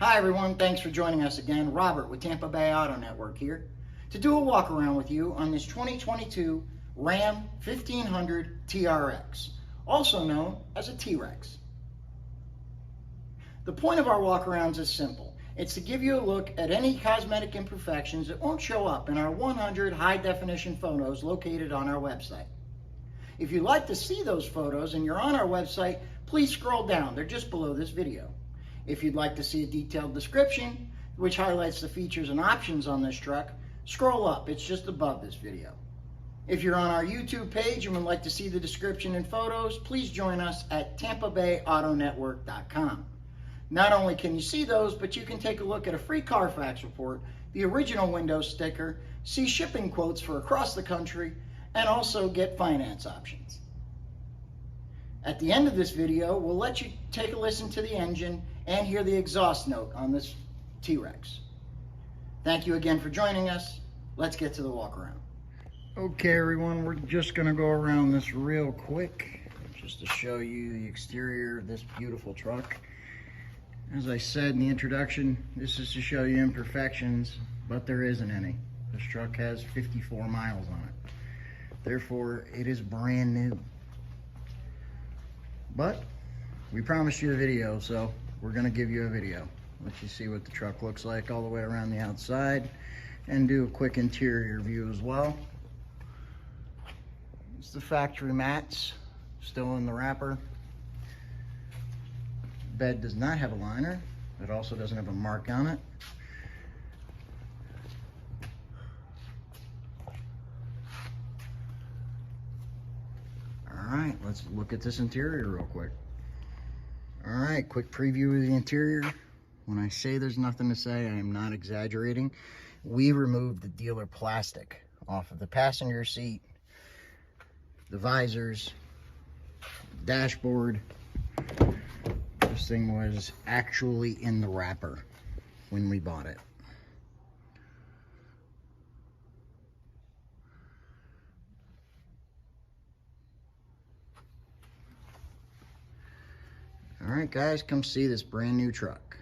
Hi everyone, thanks for joining us again. Robert with Tampa Bay Auto Network here to do a walk around with you on this 2022 Ram 1500 TRX, also known as a T-Rex. The point of our walk arounds is simple. It's to give you a look at any cosmetic imperfections that won't show up in our 100 high definition photos located on our website. If you'd like to see those photos and you're on our website, please scroll down. They're just below this video. If you'd like to see a detailed description, which highlights the features and options on this truck, scroll up. It's just above this video. If you're on our YouTube page and would like to see the description and photos, please join us at TampaBayAutoNetwork.com. Not only can you see those, but you can take a look at a free CARFAX report, the original Windows sticker, see shipping quotes for across the country, and also get finance options. At the end of this video, we'll let you take a listen to the engine and hear the exhaust note on this T-Rex. Thank you again for joining us. Let's get to the walk around. Okay everyone, we're just gonna go around this real quick just to show you the exterior of this beautiful truck. As I said in the introduction, this is to show you imperfections, but there isn't any. This truck has 54 miles on it. Therefore, it is brand new. But we promised you a video, so we're gonna give you a video. Let you see what the truck looks like all the way around the outside and do a quick interior view as well. It's the factory mats, still in the wrapper. Bed does not have a liner. It also doesn't have a mark on it. All right, let's look at this interior real quick. All right, quick preview of the interior. When I say there's nothing to say, I am not exaggerating. We removed the dealer plastic off of the passenger seat, the visors, dashboard. This thing was actually in the wrapper when we bought it. All right, guys, come see this brand new truck.